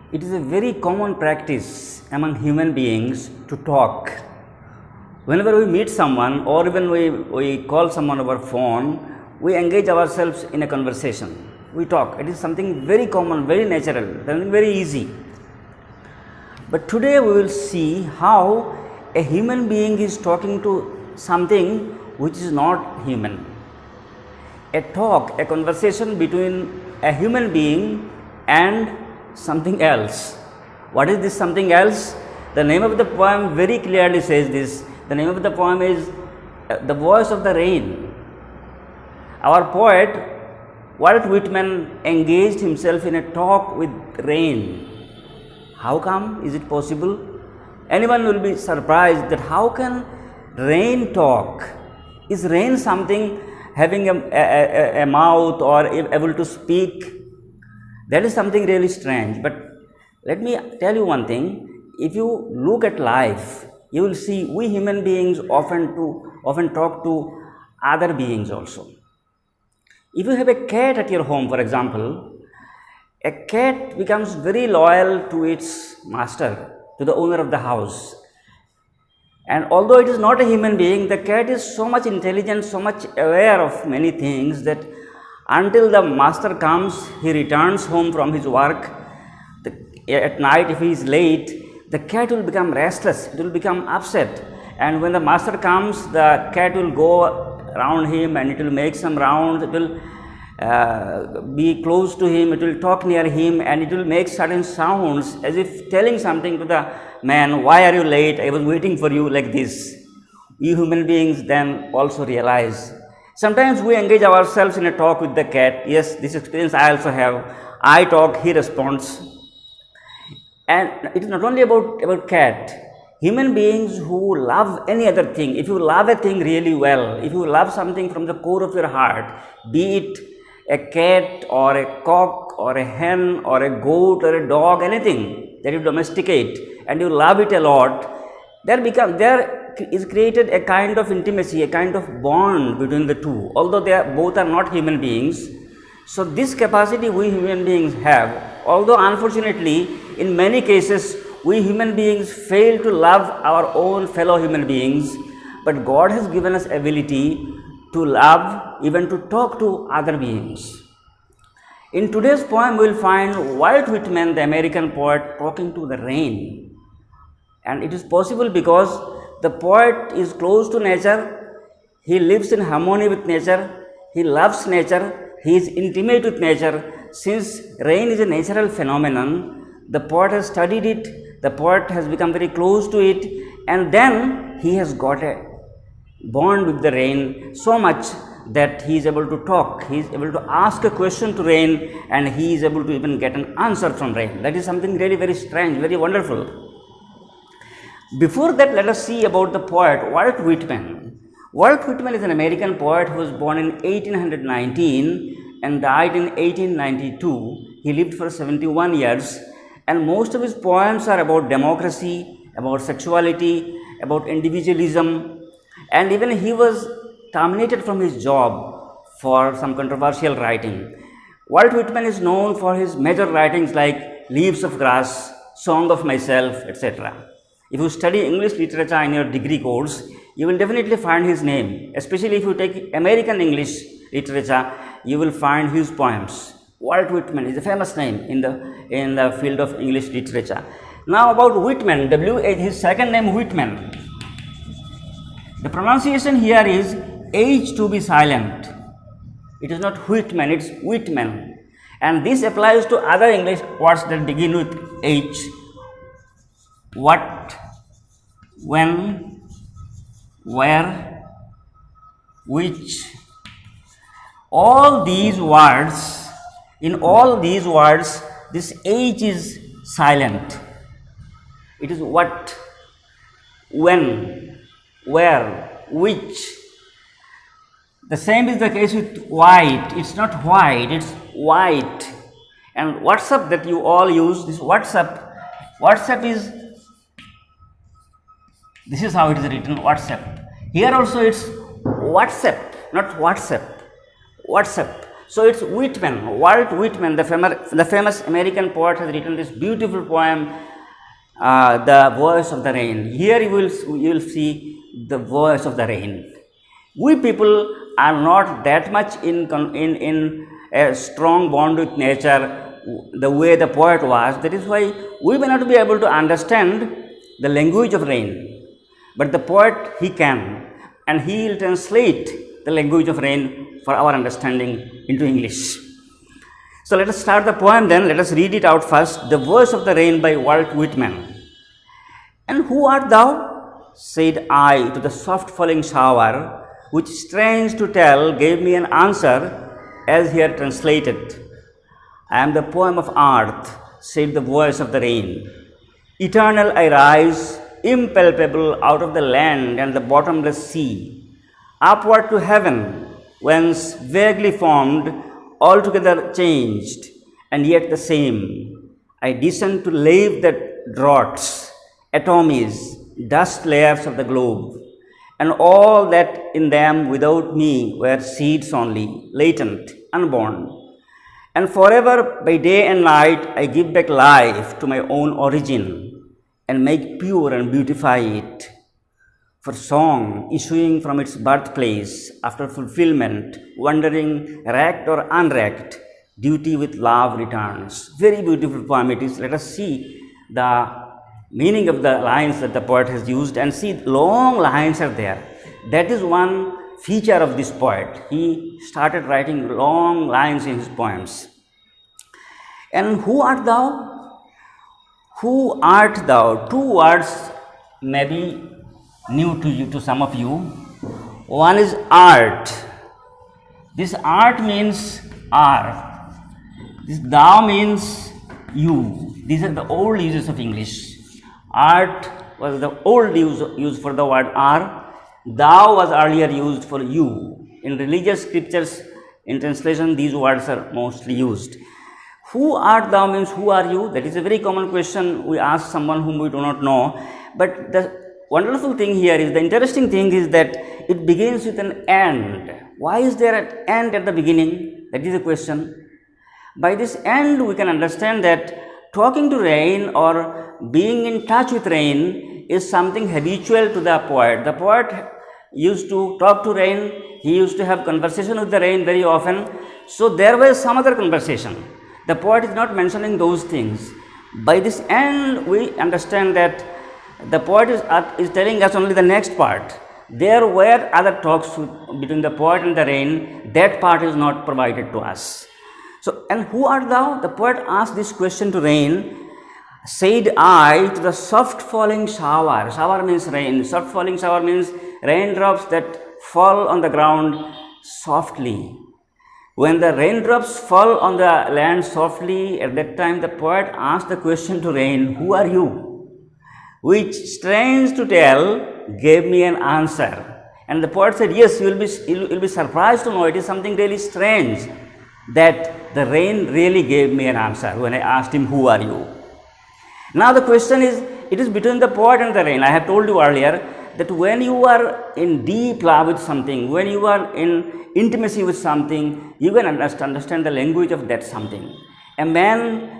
It is a very common practice among human beings to talk. Whenever we meet someone or even we call someone over phone, we engage ourselves in a conversation. We talk. It is something very common, very natural, something very easy. But today we will see how a human being is talking to something which is not human. A talk, a conversation between a human being and something else. What is this something else? The name of the poem very clearly says this. The name of the poem is The Voice of the Rain. Our poet Walt Whitman engaged himself in a talk with rain. How come? Is it possible? Anyone will be surprised that how can rain talk? Is rain something having a mouth or able to speak? That is something really strange. But let me tell you one thing. If you look at life, you will see we human beings often talk to other beings also. If you have a cat at your home, for example, a cat becomes very loyal to its master, to the owner of the house. And although it is not a human being, the cat is so much intelligent, so much aware of many things that until the master comes, he returns home from his work. At night, if he is late, the cat will become restless, it will become upset. And when the master comes, the cat will go around him and it will make some rounds, it will be close to him, it will talk near him, and it will make certain sounds as if telling something to the man. Why are you late? I was waiting for you, like this. We human beings then also realize. Sometimes we engage ourselves in a talk with the cat. Yes, this experience I also have. I talk, he responds. And it is not only about cat. Human beings who love any other thing, if you love a thing really well, if you love something from the core of your heart, be it a cat or a cock or a hen or a goat or a dog, anything that you domesticate and you love it a lot, there is created a kind of intimacy, a kind of bond between the two, although both are not human beings. So this capacity we human beings have, although unfortunately in many cases we human beings fail to love our own fellow human beings, but God has given us ability to love, even to talk to other beings. In today's poem we will find Walt Whitman, the American poet, talking to the rain. And it is possible because the poet is close to nature, he lives in harmony with nature, he loves nature, he is intimate with nature. Since rain is a natural phenomenon, the poet has studied it, the poet has become very close to it, and then he has got a bond with the rain so much that he is able to talk, he is able to ask a question to rain, and he is able to even get an answer from rain. That is something really very strange, very wonderful. Before that, let us see about the poet Walt Whitman. Walt Whitman is an American poet who was born in 1819 and died in 1892. He lived for 71 years, and most of his poems are about democracy, about sexuality, about individualism, and even he was terminated from his job for some controversial writing. Walt Whitman is known for his major writings like Leaves of Grass, Song of Myself, etc. If you study English literature in your degree course, you will definitely find his name. Especially if you take American English literature, you will find his poems. Walt Whitman is a famous name in the field of English literature. Now about Whitman, his second name Whitman. The pronunciation here is H to be silent. It is not Whitman, it is Whitman. And this applies to other English words that begin with H. What, when, where, which. All these words, in all these words, this H is silent. It is what, when, where, which. The same is the case with white. It's not white, it's white. And WhatsApp that you all use, this WhatsApp is, this is how it is written, WhatsApp. Here also it's WhatsApp, not WhatsApp, WhatsApp. So it's Whitman, Walt Whitman, the famous American poet, has written this beautiful poem, The Voice of the Rain. Here you will see the voice of the rain. We people are not that much in a strong bond with nature the way the poet was. That is why we may not be able to understand the language of rain, but the poet, he can, and he will translate the language of rain for our understanding into English. So let us start the poem then. Let us read it out first. The Voice of the Rain by Walt Whitman. And who art thou? Said I to the soft falling shower, which, strange to tell, gave me an answer as here translated. I am the poem of earth, said the voice of the rain. Eternal I rise, impalpable, out of the land and the bottomless sea, upward to heaven, whence vaguely formed, altogether changed, and yet the same. I descend to lave the draughts, atomies, dust layers of the globe, and all that in them without me were seeds only, latent, unborn. And forever by day and night I give back life to my own origin and make pure and beautify it. For song issuing from its birthplace after fulfillment, wandering racked or unracked, duty with love returns. Very beautiful poem it is. Let us see the meaning of the lines that the poet has used, and see long lines are there. That is one feature of this poet. He started writing long lines in his poems. And who art thou? Who art thou? Two words may be new to you, to some of you. One is art. This art means are. This thou means you. These are the old uses of English. Art was the old use for the word are. Thou was earlier used for you. In religious scriptures, in translation, these words are mostly used. Who art thou means who are you? That is a very common question we ask someone whom we do not know. But the wonderful thing here is, the interesting thing is that it begins with an and. Why is there an and at the beginning? That is the question. By this and, we can understand that talking to rain or being in touch with rain is something habitual to the poet. The poet used to talk to rain, he used to have conversation with the rain very often. So there was some other conversation. The poet is not mentioning those things. By this end, we understand that the poet is telling us only the next part. There were other talks between the poet and the rain. That part is not provided to us. So, and who art thou? The poet asked this question to rain. Said I to the soft falling shower. Shower means rain. Soft falling shower means raindrops that fall on the ground softly. When the raindrops fall on the land softly, at that time the poet asked the question to rain, who are you? Which, strange to tell, gave me an answer. And the poet said, yes, you will be surprised to know it is something really strange that the rain really gave me an answer when I asked him, who are you? Now the question is, it is between the poet and the rain. I have told you earlier that when you are in deep love with something, when you are in intimacy with something, you can understand the language of that something. A man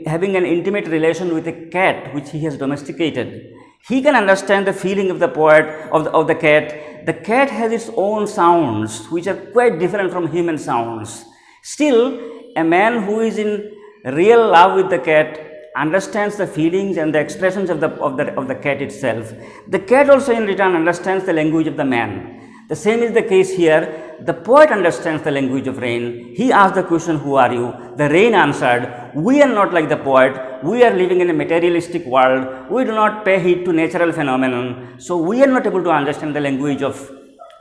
having an intimate relation with a cat which he has domesticated, he can understand the feeling of the poet, of the cat. The cat has its own sounds which are quite different from human sounds. Still, a man who is in real love with the cat understands the feelings and the expressions of the cat itself. The cat also in return understands the language of the man. The same is the case here. The poet understands the language of rain. He asked the question, who are you? The rain answered, we are not like the poet. We are living in a materialistic world. We do not pay heed to natural phenomenon. So we are not able to understand the language of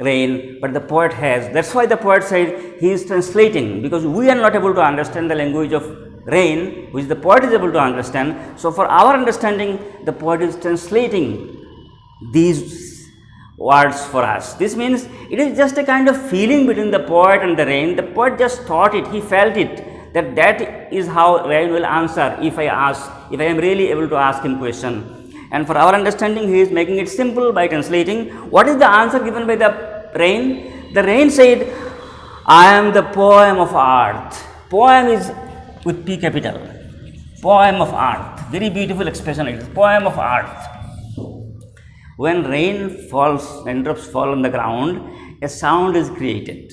rain, but the poet has. That's why the poet said he is translating, because we are not able to understand the language of rain, which the poet is able to understand. So for our understanding, the poet is translating these words for us. This means it is just a kind of feeling between the poet and the rain. The poet just thought it, he felt it, that is how rain will answer if I am really able to ask him question. And for our understanding, he is making it simple by translating. What is the answer given by the rain? The rain said, I am the poem of earth. Poem is with P capital. Poem of earth. Very beautiful expression it is. Poem of earth. When rain falls, raindrops fall on the ground, a sound is created.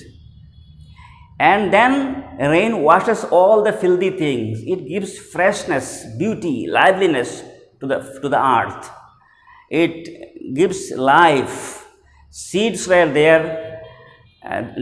And then rain washes all the filthy things. It gives freshness, beauty, liveliness to the earth. It gives life. Seeds were there,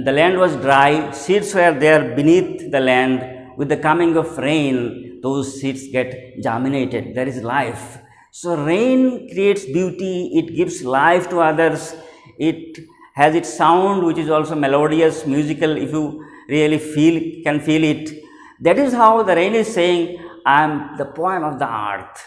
the land was dry, seeds were there beneath the land. With the coming of rain, those seeds get germinated. There is life. So rain creates beauty, it gives life to others, it has its sound which is also melodious, musical, if you really can feel it. That is how the rain is saying, I am the poem of the earth.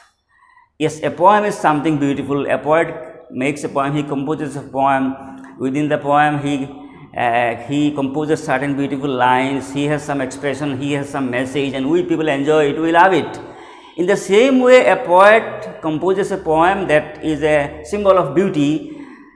Yes, a poem is something beautiful. A poet makes a poem, he composes a poem. Within the poem, he composes certain beautiful lines, he has some expression, he has some message, and we people enjoy it, we love it. In the same way, a poet composes a poem that is a symbol of beauty.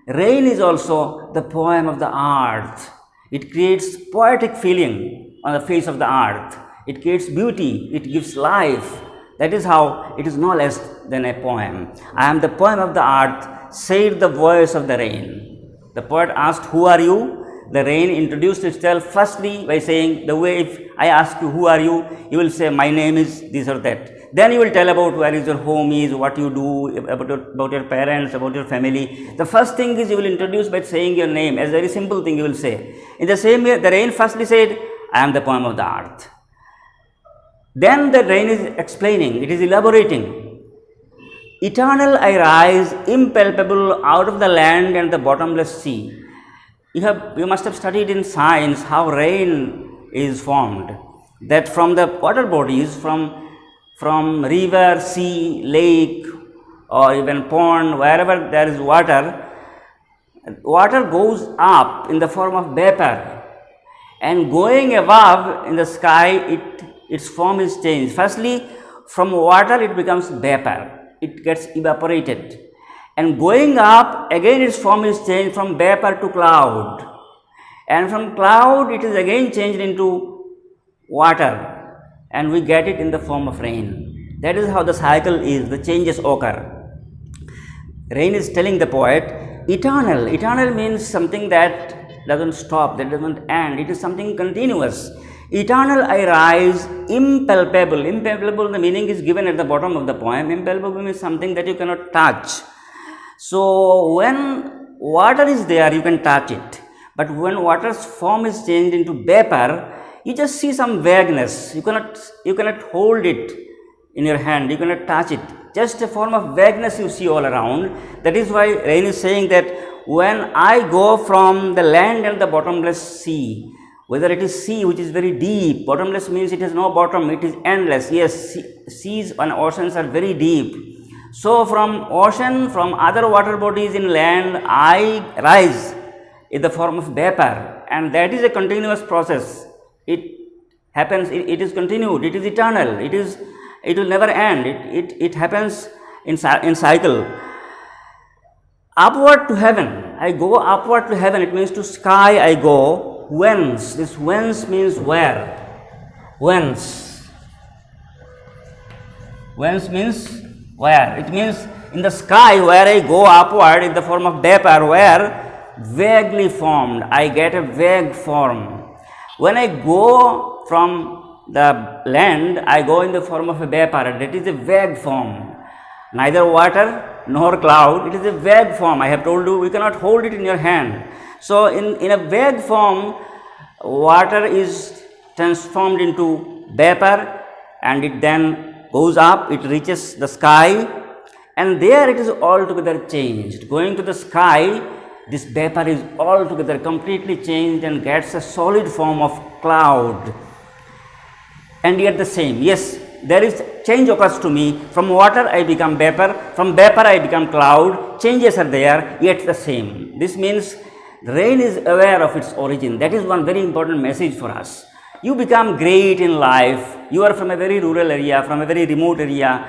Rain is also the poem of the earth. It creates poetic feeling on the face of the earth. It creates beauty, it gives life. That is how it is no less than a poem. I am the poem of the earth, said the voice of the rain. The poet asked, who are you? The rain introduced itself firstly by saying, the way if I ask you, who are you? You will say, my name is this or that. Then you will tell about where is your home is, what you do, about your parents, about your family. The first thing is you will introduce by saying your name, as a very simple thing you will say. In the same way, the rain firstly said, I am the poem of the earth. Then the rain is explaining, it is elaborating. Eternal I rise, impalpable out of the land and the bottomless sea. You must have studied in science how rain is formed. That from the water bodies, from river, sea, lake, or even pond, wherever there is water, water goes up in the form of vapor, and going above in the sky, its form is changed. Firstly, from water it becomes vapor, it gets evaporated, and going up again its form is changed from vapor to cloud, and from cloud it is again changed into water, and we get it in the form of rain. That is how the cycle is, the changes occur. Rain is telling the poet, eternal. Eternal means something that doesn't stop, that doesn't end, it is something continuous. Eternal I rise, impalpable. Impalpable, the meaning is given at the bottom of the poem. Impalpable means something that you cannot touch. So when water is there, you can touch it. But when water's form is changed into vapor, you just see some vagueness. You cannot hold it in your hand, you cannot touch it. Just a form of vagueness you see all around. That is why rain is saying that when I go from the land and the bottomless sea, whether it is sea which is very deep, bottomless means it has no bottom, it is endless. Yes, seas and oceans are very deep. So from ocean, from other water bodies in land, I rise in the form of vapor, and that is a continuous process. It happens, it is continued, it is eternal, it will never end, it happens in cycle. Upward to heaven, I go upward to heaven, it means to sky I go. Whence? This whence means where? Whence? Whence means where? It means in the sky where I go upward in the form of vapor, where vaguely formed, I get a vague form. When I go from the land, I go in the form of a vapor, that is a vague form. Neither water nor cloud, it is a vague form. I have told you, you cannot hold it in your hand. So in a vague form, water is transformed into vapor, and it then goes up, it reaches the sky, and there it is altogether changed. Going to the sky, this vapor is altogether completely changed and gets a solid form of cloud. And yet the same, yes, there is change occurs to me. From water I become vapor, from vapor I become cloud, changes are there, yet the same. This means rain is aware of its origin. That is one very important message for us. You become great in life, you are from a very rural area, from a very remote area,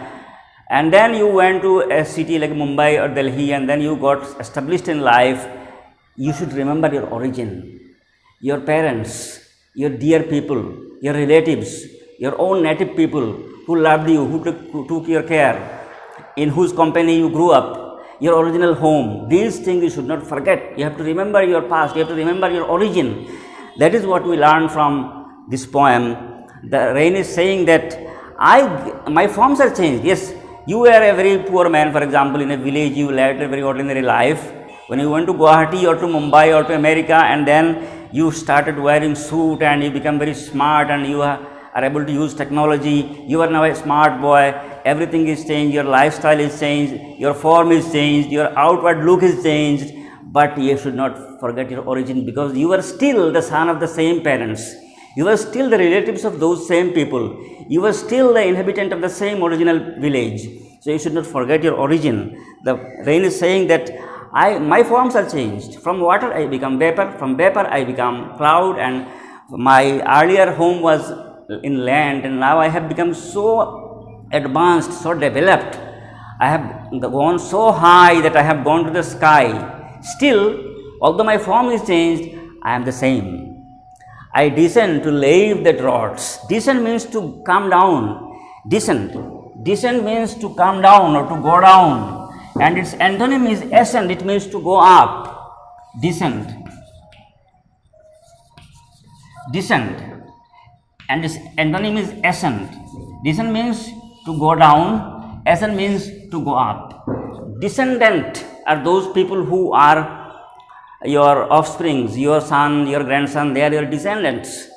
and then you went to a city like Mumbai or Delhi, and then you got established in life. You should remember your origin, your parents, your dear people, your relatives, your own native people who loved you, who took your care, in whose company you grew up, your original home. These things you should not forget. You have to remember your past, you have to remember your origin. That is what we learn from this poem. The rain is saying that my forms are changed. Yes, you were a very poor man, for example, in a village, you led a very ordinary life. When you went to Guwahati or to Mumbai or to America, and then you started wearing suit and you become very smart and you are able to use technology, you are now a smart boy, everything is changed, your lifestyle is changed, your form is changed, your outward look is changed, but you should not forget your origin, because you are still the son of the same parents, you are still the relatives of those same people, you are still the inhabitant of the same original village, so you should not forget your origin. The rain is saying that my forms are changed. From water I become vapor, from vapor I become cloud, and my earlier home was in land, and now I have become so advanced, so developed. I have gone so high that I have gone to the sky. Still, although my form is changed, I am the same. I descend to lave the draughts. Descend means to come down. Descend. Descend means to come down or to go down. And its antonym is ascend, it means to go up. Descend. Descend. And its antonym is ascend. Descend means to go down, ascend means to go up. Descendant are those people who are your offsprings, your son, your grandson, they are your descendants.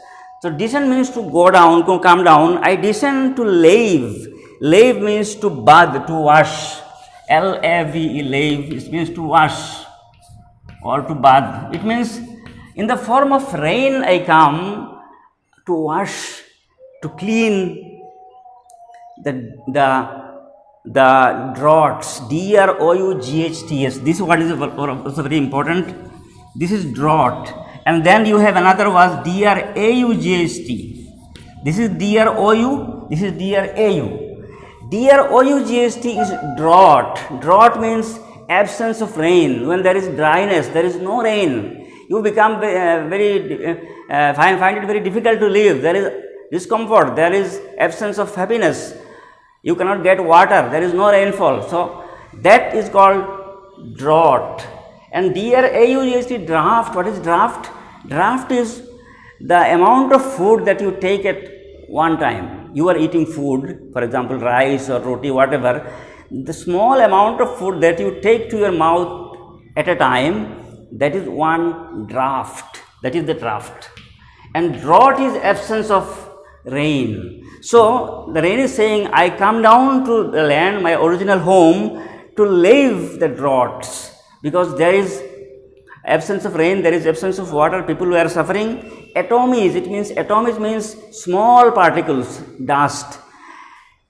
So descend means to go down, to come down. I descend to lave. Lave means to bathe, to wash. L-A-V-E, lave, it means to wash or to bathe. It means in the form of rain I come to wash, to clean the draughts, D-R-O-U-G-H-T-S. This word is also very important. This is draught. And then you have another word, D-R-A-U-G-H-T. This is D-R-O-U, this is D-R-A-U. D-R-O-U-G-H-T is drought. Drought means absence of rain. When there is dryness, there is no rain, you become find it very difficult to live. There is discomfort, there is absence of happiness. You cannot get water, there is no rainfall. So that is called drought. And D-R-A-U-G-H-T, draft. What is draft? Draft is the amount of food that you take at one time. You are eating food, for example, rice or roti, whatever. The small amount of food that you take to your mouth at a time, that is one draft. That is the draft. And drought is absence of rain. So the rain is saying, I come down to the land, my original home, to lave the droughts, because there is absence of rain, there is absence of water, people who are suffering. Atomies, atomies means small particles, dust.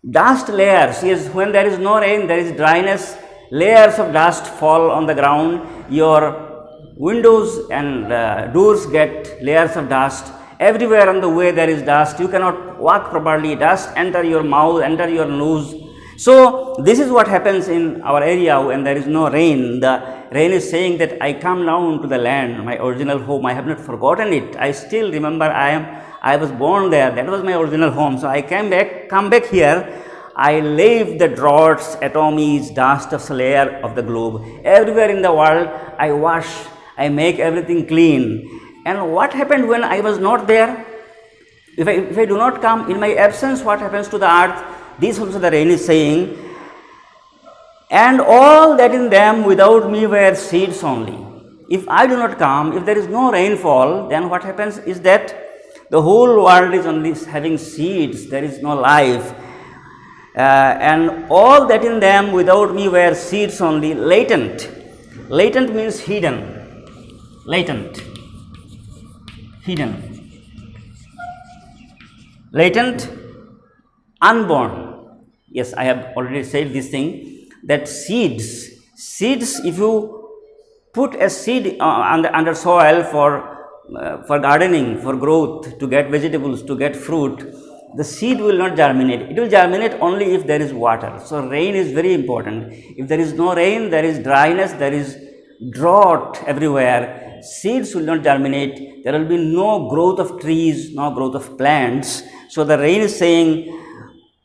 Dust layers, yes, when there is no rain, there is dryness, layers of dust fall on the ground, your windows and doors get layers of dust, everywhere on the way there is dust, you cannot walk properly, dust enter your mouth, enter your nose. So this is what happens in our area when there is no rain. The rain is saying that I come down to the land, my original home. I have not forgotten it. I still remember I was born there. That was my original home. So I come back here. I lave the draughts, atomies, dust of the layer of the globe. Everywhere in the world, I wash, I make everything clean. And what happened when I was not there? If I do not come, in my absence, what happens to the earth? This also the rain is saying, and all that in them without me were seeds only. If I do not come, if there is no rainfall, then what happens is that the whole world is only having seeds, there is no life. And all that in them without me were seeds only, latent. Latent means hidden. Latent. Hidden. Latent, unborn. Yes, I have already said this thing, that seeds, if you put a seed under soil for gardening, for growth, to get vegetables, to get fruit, the seed will not germinate. It will germinate only if there is water. So rain is very important. If there is no rain, there is dryness, there is drought everywhere. seeds will not germinate, there will be no growth of trees, no growth of plants. So the rain is saying,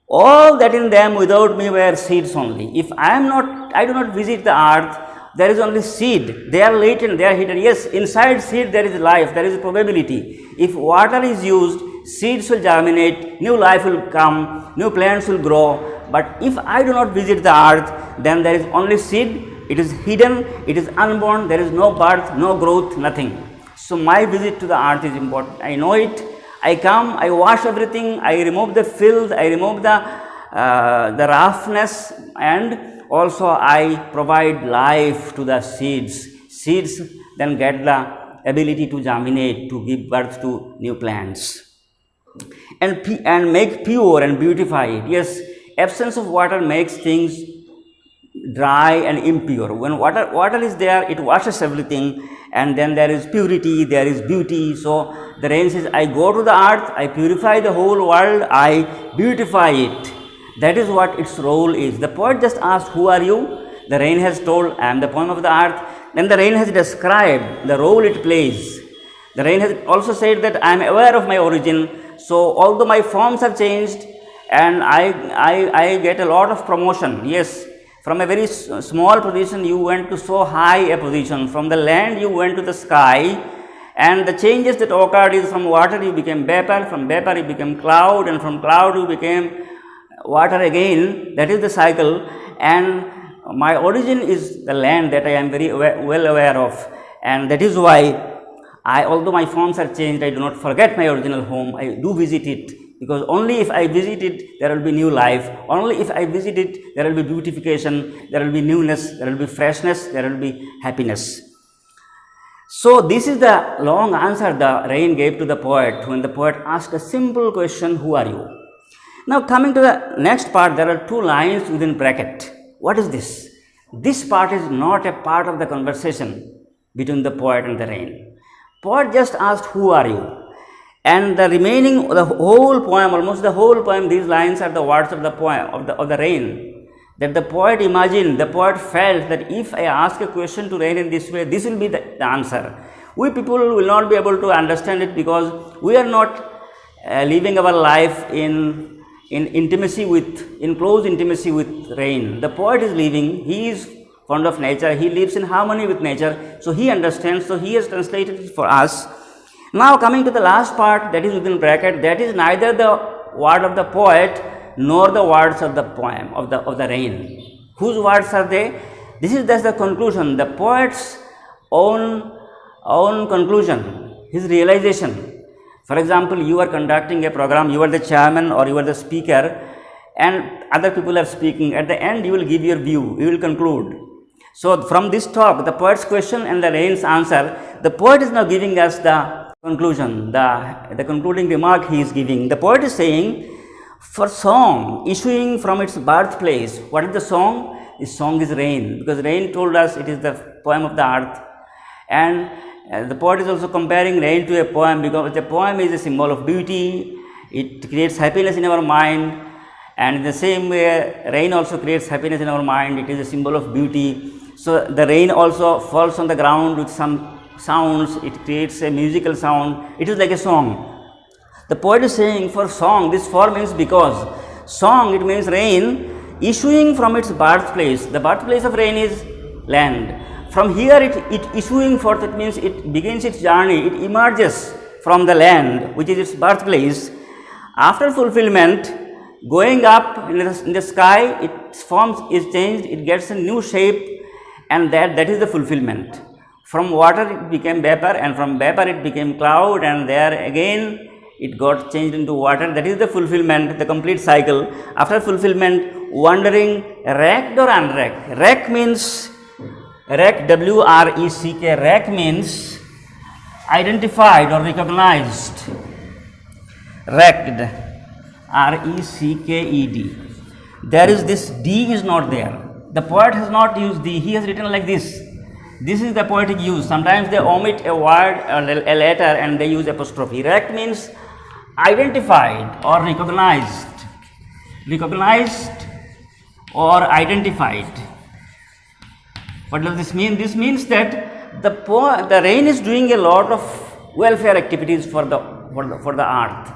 all that in them without me were seeds only. If I do not visit the earth, there is only seed. They are latent, they are hidden. Yes, inside seed there is life, there is a probability. If water is used, seeds will germinate, new life will come, new plants will grow. But if I do not visit the earth, then there is only seed, it is hidden, it is unborn, there is no birth, no growth, nothing. So my visit to the earth is important. I know it. I come, I wash everything, I remove the filth, I remove the roughness, and also I provide life to the seeds. Seeds then get the ability to germinate, to give birth to new plants. And make pure and beautify it. Yes, absence of water makes things dry and impure. When water is there, it washes everything, and then there is purity, there is beauty. So the rain says, I go to the earth, I purify the whole world, I beautify it. That is what its role is. The poet just asked, who are you? The rain has told, I am the poem of the earth. Then the rain has described the role it plays. The rain has also said that I am aware of my origin. So although my forms have changed and I get a lot of promotion, yes, from a very small position you went to so high a position, from the land you went to the sky, and the changes that occurred is from water you became vapor, from vapor you became cloud, and from cloud you became water again. That is the cycle, and my origin is the land that I am very well aware of, and that is why although my forms are changed, I do not forget my original home. I do visit it, because only if I visit it, there will be new life. Only if I visit it, there will be beautification, there will be newness, there will be freshness, there will be happiness. So this is the long answer the rain gave to the poet when the poet asked a simple question, who are you? Now coming to the next part, there are two lines within bracket. What is this? This part is not a part of the conversation between the poet and the rain. Poet just asked, who are you? And the remaining, the whole poem, almost the whole poem, these lines are the words of the poem, of the rain. That the poet imagined, the poet felt that if I ask a question to rain in this way, this will be the answer. We people will not be able to understand it, because we are not living our life in close intimacy with rain. The poet is living, he is fond of nature, he lives in harmony with nature, so he understands, so he has translated it for us. Now coming to the last part, that is within bracket, that is neither the word of the poet nor the words of the poem of the rain. Whose words are they? This is just the conclusion, the poet's own conclusion, his realization. For example, you are conducting a program, you are the chairman or you are the speaker, and other people are speaking. At the end, you will give your view, you will conclude. So from this talk, the poet's question and the rain's answer, the poet is now giving us the conclusion, the concluding remark he is giving. The poet is saying, for song issuing from its birthplace, what is the song? This song is rain, because rain told us it is the poem of the earth. And the poet is also comparing rain to a poem, because the poem is a symbol of beauty, it creates happiness in our mind, and in the same way rain also creates happiness in our mind, it is a symbol of beauty. So the rain also falls on the ground with some sounds, it creates a musical sound, it is like a song. The poet is saying, for song, this for means because. Song, it means rain issuing from its birthplace. The birthplace of rain is land. From here it issuing forth, it means it begins its journey, it emerges from the land, which is its birthplace. After fulfillment, going up in the sky, its form is changed, it gets a new shape, and that is the fulfillment. From water it became vapor, and from vapor it became cloud, and there again it got changed into water. That is the fulfillment, the complete cycle. After fulfillment, wandering, wrecked or unwrecked. Wreck means, W-R-E-C-K, wreck means identified or recognized. Wrecked, R-E-C-K-E-D. There is this D is not there. The poet has not used D, he has written like this. This is the poetic use. Sometimes they omit a word or a letter and they use apostrophe. Wrecked means identified or recognized. Recognized or identified. What does this mean? This means that the rain is doing a lot of welfare activities for the earth.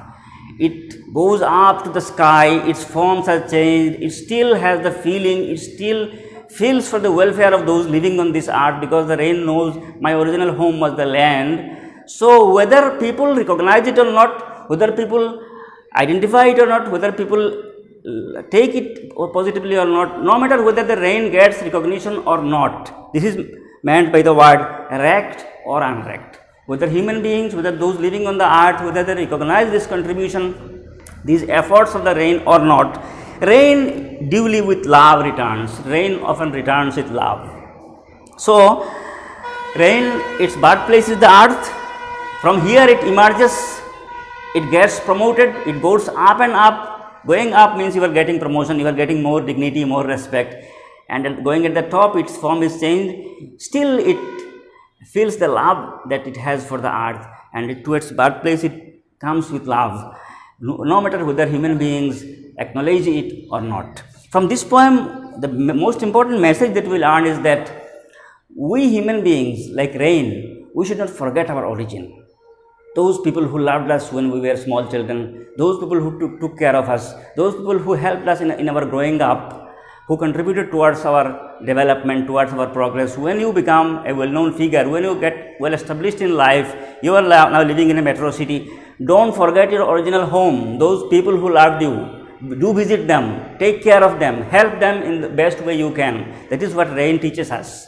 It goes up to the sky, its forms are changed, it still has the feeling, it still feels for the welfare of those living on this earth, because the rain knows my original home was the land. So whether people recognize it or not, whether people identify it or not, whether people take it positively or not, no matter whether the rain gets recognition or not, this is meant by the word wrecked or unwrecked. Whether human beings, whether those living on the earth, whether they recognize this contribution, these efforts of the rain or not, rain duly with love returns. Rain often returns with love. So rain, its birthplace is the earth. From here it emerges, it gets promoted, it goes up and up. Going up means you are getting promotion, you are getting more dignity, more respect, and going at the top, its form is changed. Still it feels the love that it has for the earth, and to its birthplace it comes with love, no matter whether human beings acknowledge it or not. From this poem, the most important message that we learn is that we human beings, like rain, we should not forget our origin. Those people who loved us when we were small children, those people who took care of us, those people who helped us in our growing up, who contributed towards our development, towards our progress. When you become a well-known figure, when you get well established in life, you are now living in a metro city, don't forget your original home. Those people who loved you, do visit them, take care of them, help them in the best way you can. That is what rain teaches us.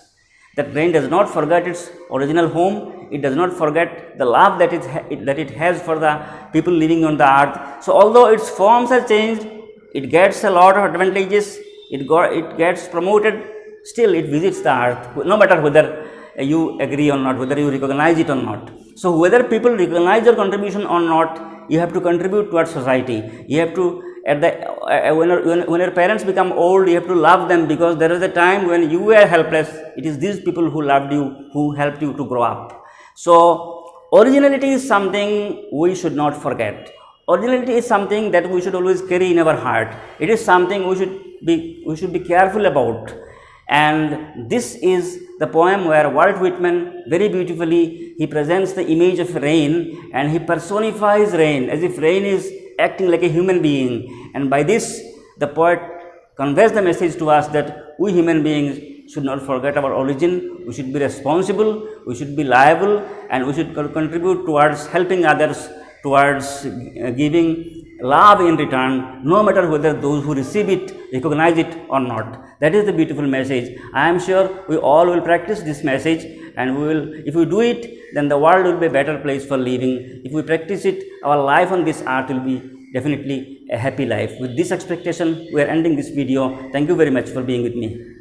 That rain does not forget its original home, it does not forget the love that it has for the people living on the earth. So although its forms are changed, it gets a lot of advantages, it gets promoted, still it visits the earth, no matter whether you agree or not, whether you recognize it or not. So whether people recognize your contribution or not, you have to contribute towards society. You have to, when your parents become old, you have to love them, because there is a time when you were helpless. It is these people who loved you, who helped you to grow up. So originality is something we should not forget. Originality is something that we should always carry in our heart. It is something we should be careful about. And this is the poem where Walt Whitman very beautifully, he presents the image of rain, and he personifies rain as if rain is acting like a human being. And by this, the poet conveys the message to us that we human beings should not forget our origin. We should be responsible, we should be liable, and we should contribute towards helping others, towards giving love in return, no matter whether those who receive it recognize it or not. That is the beautiful message. I am sure we all will practice this message, and if we do it, then the world will be a better place for living. If we practice it, our life on this earth will be definitely a happy life. With this expectation, we are ending this video. Thank you very much for being with me.